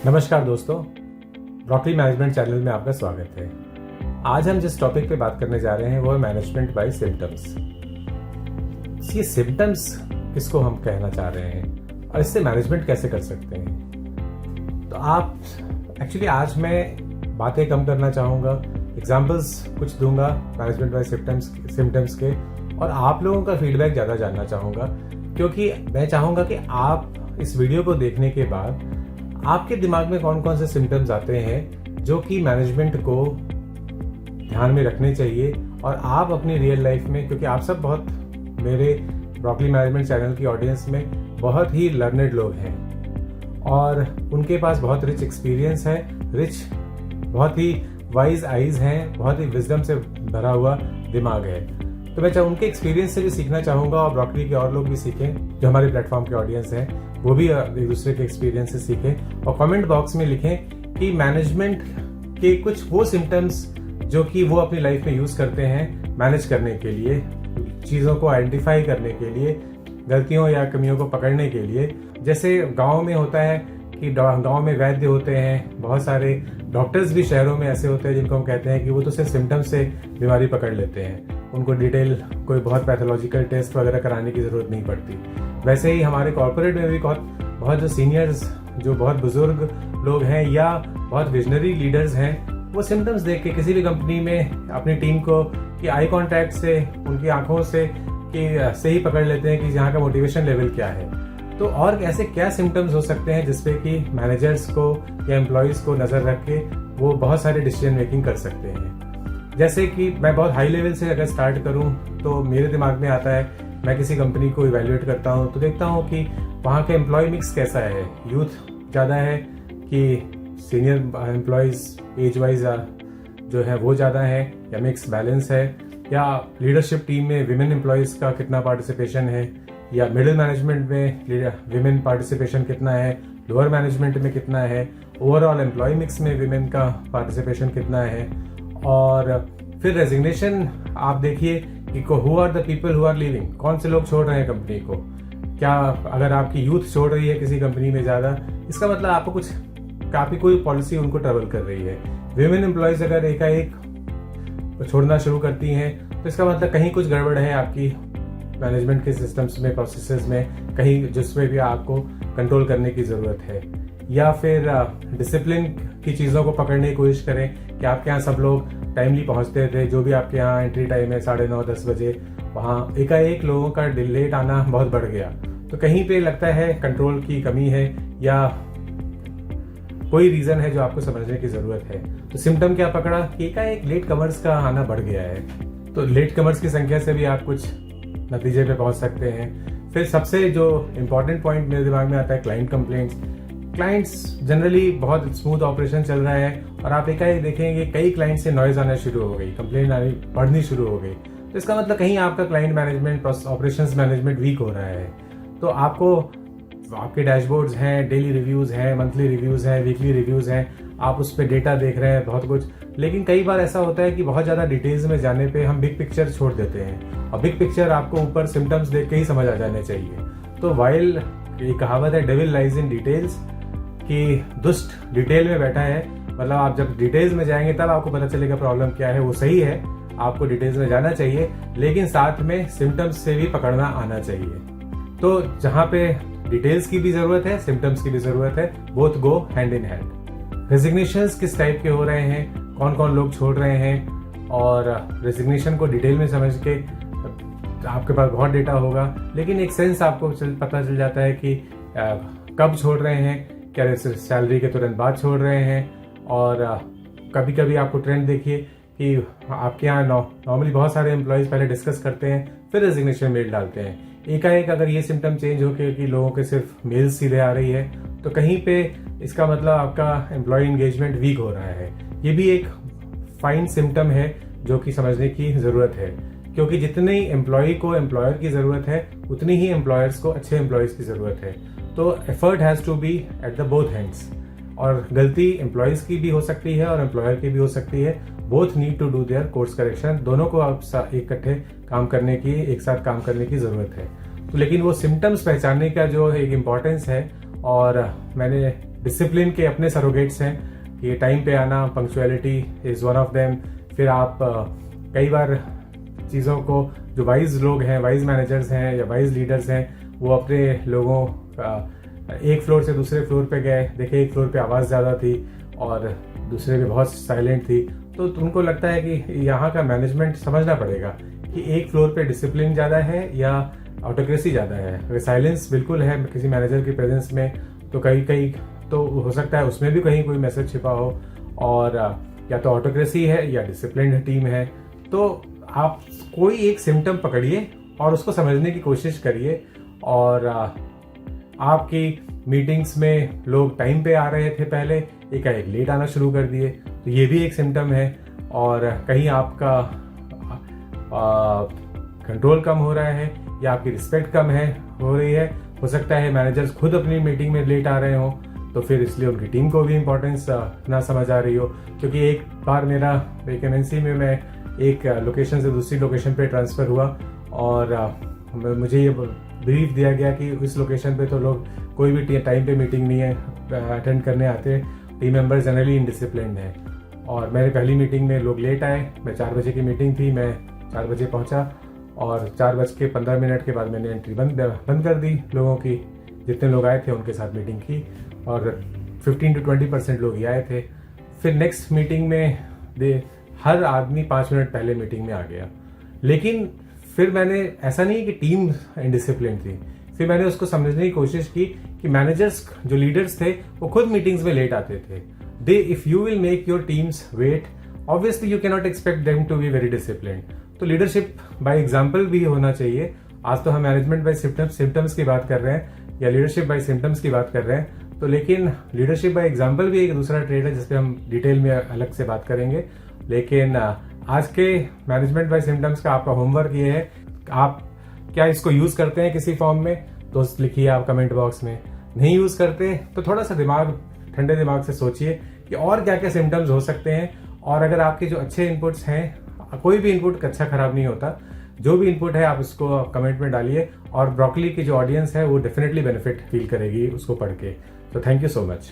नमस्कार दोस्तों, broccoli management channel में आपका स्वागत है। आज हम जिस टॉपिक पे बात करने जा रहे हैं वो है मैनेजमेंट बाय सिम्टम्स। ये सिम्टम्स किसको हम कहना चाह रहे हैं और इससे मैनेजमेंट कैसे कर सकते हैं। तो आज मैं बातें कम करना चाहूँगा, एग्जाम्पल्स कुछ दूंगा मैनेजमेंट बाय सिम्टम्स के, और आप लोगों का फीडबैक ज़्यादा जानना चाहूँगा, क्योंकि मैं चाहूँगा कि आप इस वीडियो को देखने के बाद आपके दिमाग में कौन कौन से सिम्टम्स आते हैं जो कि मैनेजमेंट को ध्यान में रखने चाहिए, और आप अपनी रियल लाइफ में, क्योंकि आप सब बहुत मेरे ब्रोकली मैनेजमेंट चैनल की ऑडियंस में बहुत ही लर्नेड लोग हैं और उनके पास बहुत रिच एक्सपीरियंस है, बहुत ही वाइज आईज हैं, बहुत ही विजडम से भरा हुआ दिमाग है। तो मैं उनके एक्सपीरियंस से भी सीखना चाहूँगा और ब्रोकली के और लोग भी सीखें जो हमारे प्लेटफॉर्म के ऑडियंस हैं, वो भी एक दूसरे के एक्सपीरियंस से सीखें। और कमेंट बॉक्स में लिखें कि मैनेजमेंट के कुछ वो सिम्टम्स जो कि वो अपनी लाइफ में यूज करते हैं मैनेज करने के लिए, चीज़ों को आइडेंटिफाई करने के लिए, गलतियों या कमियों को पकड़ने के लिए। जैसे गाँव में होता है कि गाँव में वैद्य होते हैं, बहुत सारे डॉक्टर्स भी शहरों में ऐसे होते हैं जिनको हम कहते हैं कि वो तो सिर्फ सिम्टम्स से बीमारी पकड़ लेते हैं, उनको डिटेल कोई बहुत पैथोलॉजिकल टेस्ट वगैरह कराने की जरूरत नहीं पड़ती। वैसे ही हमारे कॉर्पोरेट में भी बहुत जो सीनियर्स, जो बहुत बुजुर्ग लोग हैं या बहुत विजनरी लीडर्स हैं, वो सिम्टम्स देख के किसी भी कंपनी में अपनी टीम को कि आई कांटेक्ट से, उनकी आंखों से ही पकड़ लेते हैं कि यहाँ का मोटिवेशन लेवल क्या है। तो और ऐसे क्या सिम्टम्स हो सकते हैं जिसपे कि मैनेजर्स को या एम्प्लॉयज को नजर रख के वो बहुत सारे डिसीजन मेकिंग कर सकते हैं। जैसे कि मैं बहुत हाई लेवल से अगर स्टार्ट करूं तो मेरे दिमाग में आता है, मैं किसी कंपनी को इवेल्युएट करता हूं तो देखता हूं कि वहां का एम्प्लॉय मिक्स कैसा है, यूथ ज़्यादा है कि सीनियर एम्प्लॉयज एज वाइज जो है वो ज़्यादा है, या मिक्स बैलेंस है, या लीडरशिप टीम में विमेन एम्प्लॉयज का कितना पार्टिसिपेशन है, या मिडिल मैनेजमेंट में विमेन पार्टिसिपेशन कितना है, लोअर मैनेजमेंट में कितना है, ओवरऑल एम्प्लॉय मिक्स में विमेन का पार्टिसिपेशन कितना है। और फिर रेजिग्नेशन आप देखिए कि who are the people who are leaving, कौन से लोग छोड़ रहे हैं कंपनी को। क्या अगर आपकी यूथ छोड़ रही है किसी कंपनी में ज़्यादा, इसका मतलब आपको कुछ काफ़ी कोई पॉलिसी उनको ट्रबल कर रही है। विमेन एम्प्लॉयज अगर एकाएक छोड़ना शुरू करती हैं तो इसका मतलब कहीं कुछ गड़बड़ है आपकी मैनेजमेंट के सिस्टम्स में, प्रोसेसेस में, कहीं जिसमें भी आपको कंट्रोल करने की ज़रूरत है। या फिर डिसिप्लिन की चीज़ों को पकड़ने की कोशिश करें कि आपके यहाँ सब लोग टाइमली पहुँचते थे, जो भी आपके यहाँ एंट्री टाइम है 9:30-10 बजे, वहाँ एकाएक लोगों का लेट आना बहुत बढ़ गया। तो कहीं पे लगता है कंट्रोल की कमी है या कोई रीज़न है जो आपको समझने की ज़रूरत है। तो सिम्टम क्या पकड़ा कि एकाएक लेट कमर्स का आना बढ़ गया है, तो लेट कमर्स की संख्या से भी आप कुछ नतीजे पे पहुंच सकते हैं। फिर सबसे जो इम्पोर्टेंट पॉइंट मेरे दिमाग में आता है क्लाइंट कंप्लेंट्स। क्लाइंट्स जनरली बहुत स्मूथ ऑपरेशन चल रहा है और आप एकाएक देखेंगे कई क्लाइंट से नॉइज आना शुरू हो गई, कंप्लेंट आनी बढ़नी शुरू हो गई। तो इसका मतलब कहीं आपका client management, operations management weak हो रहा है। तो आपको आपके डैशबोर्ड्स हैं, डेली रिव्यूज़ हैं, मंथली रिव्यूज़ हैं, वीकली रिव्यूज़ हैं, आप उस पर डेटा देख रहे हैं बहुत कुछ। लेकिन कई बार ऐसा होता है कि बहुत ज़्यादा डिटेल्स में जाने पे हम बिग पिक्चर छोड़ देते हैं, और बिग पिक्चर आपको ऊपर सिम्टम्स देख के ही समझ आ जाने चाहिए। तो वाइल ये कहावत है, डेविल लाइज इन डिटेल्स, कि दुष्ट डिटेल में बैठा है। मतलब आप जब डिटेल्स में जाएंगे तब आपको पता चलेगा प्रॉब्लम क्या है। वो सही है, आपको डिटेल्स में जाना चाहिए, लेकिन साथ में सिम्टम्स से भी पकड़ना आना चाहिए। तो जहाँ पे डिटेल्स की भी जरूरत है, सिम्टम्स की भी जरूरत है, both go hand in hand. Resignations किस टाइप के हो रहे हैं, कौन कौन लोग छोड़ रहे हैं, और रेजिग्नेशन को डिटेल में समझ के आपके पास बहुत डेटा होगा, लेकिन एक सेंस आपको पता चल जाता है कि कब छोड़ रहे हैं, क्या सैलरी के तुरंत बाद छोड़ रहे हैं। और कभी कभी आपको ट्रेंड देखिए कि आपके यहाँ नॉर्मली बहुत सारे एम्प्लॉयज पहले डिस्कस करते हैं फिर रेजिग्नेशन मेल डालते हैं। एकाएक अगर ये सिम्टम चेंज होकर कि लोगों के सिर्फ मेल सीधे आ रही है तो कहीं पे इसका मतलब आपका एम्प्लॉय एंगेजमेंट वीक हो रहा है। ये भी एक फाइन सिम्टम है जो कि समझने की जरूरत है, क्योंकि जितनी एम्प्लॉय को एम्प्लॉयर की जरूरत है उतनी ही एम्प्लॉयर्स को अच्छे एम्प्लॉयज की जरूरत है। तो effort has to be at the both hands, और गलती एम्प्लॉयज की भी हो सकती है और एम्प्लॉयर की भी हो सकती है। Both need to do their course correction, दोनों को आप इकट्ठे काम करने की, एक साथ काम करने की जरूरत है। तो लेकिन वो सिम्टम्स पहचानने का जो एक इम्पोर्टेंस है, और मैंने डिसिप्लिन के अपने सरोगेट्स हैं कि टाइम पे आना, punctuality is one of them. फिर आप कई बार चीज़ों को, जो वाइज लोग हैं, वाइज मैनेजर्स हैं या वाइज लीडर्स हैं, वो अपने लोगों एक फ्लोर से दूसरे फ्लोर पे गए, देखे एक फ्लोर पे आवाज़ ज़्यादा थी और दूसरे पे बहुत साइलेंट थी, तो उनको लगता है कि यहाँ का मैनेजमेंट समझना पड़ेगा कि एक फ्लोर पे डिसिप्लिन ज़्यादा है या ऑटोक्रेसी ज़्यादा है। अगर साइलेंस बिल्कुल है किसी मैनेजर की प्रेजेंस में, तो कहीं तो हो सकता है उसमें भी कहीं कोई मैसेज छिपा हो, और या तो ऑटोक्रेसी है या डिसिप्लिन्ड टीम है। तो आप कोई एक सिम्टम पकड़िए और उसको समझने की कोशिश करिए। और आपकी मीटिंग्स में लोग टाइम पे आ रहे थे पहले, एकाएक लेट आना शुरू कर दिए, तो ये भी एक सिम्टम है। और कहीं आपका कंट्रोल कम हो रहा है या आपकी रिस्पेक्ट कम हो रही है। हो सकता है मैनेजर्स खुद अपनी मीटिंग में लेट आ रहे हो, तो फिर इसलिए उनकी टीम को भी इम्पोर्टेंस ना समझ आ रही हो। क्योंकि एक बार मेरा एक एमएनसी में मैं एक लोकेशन से दूसरी लोकेशन पे ट्रांसफ़र हुआ और मुझे ये ब्रीफ दिया गया कि इस लोकेशन पे तो लोग कोई भी टाइम पे मीटिंग नहीं है अटेंड करने आते, टीम मेंबर जनरली इनडिसिप्लिन्ड है। और मेरे पहली मीटिंग में लोग लेट आए, मैं 4 बजे की मीटिंग थी, मैं 4 बजे पहुंचा और 4:15 के बाद मैंने एंट्री बंद कर दी लोगों की। जितने लोग आए थे उनके साथ मीटिंग की और 15 to 20% लोग ही आए थे। फिर नेक्स्ट मीटिंग में हर आदमी 5 मिनट पहले मीटिंग में आ गया। लेकिन फिर मैंने, ऐसा नहीं कि टीम इनडिसिप्लिन थी, फिर मैंने उसको समझने की कोशिश की कि मैनेजर्स, जो लीडर्स थे, वो खुद मीटिंग्स में लेट आते थे। If you will make your teams wait, obviously you can not expect them to be very disciplined. तो लीडरशिप बाय एग्जाम्पल भी होना चाहिए। आज तो हम मैनेजमेंट बाय सिम्टम्स की बात कर रहे हैं या लीडरशिप बाय सिम्टम्स की बात कर रहे हैं, तो लेकिन लीडरशिप बाय एग्जाम्पल भी एक दूसरा ट्रेड है जिसपे हम डिटेल में अलग से बात करेंगे। लेकिन आज के मैनेजमेंट बाय सिम्टम्स का आपका होमवर्क ये है, आप क्या इसको यूज करते हैं किसी फॉर्म में, तो लिखिए आप कमेंट बॉक्स में। नहीं यूज करते तो थोड़ा सा ठंडे दिमाग से सोचिए कि और क्या क्या सिम्टम्स हो सकते हैं। और अगर आपके जो अच्छे इनपुट्स हैं, कोई भी इनपुट अच्छा खराब नहीं होता, जो भी इनपुट है आप उसको कमेंट में डालिए और ब्रोकली की जो ऑडियंस है वो डेफिनेटली बेनिफिट फील करेगी उसको पढ़ के। तो थैंक यू सो मच।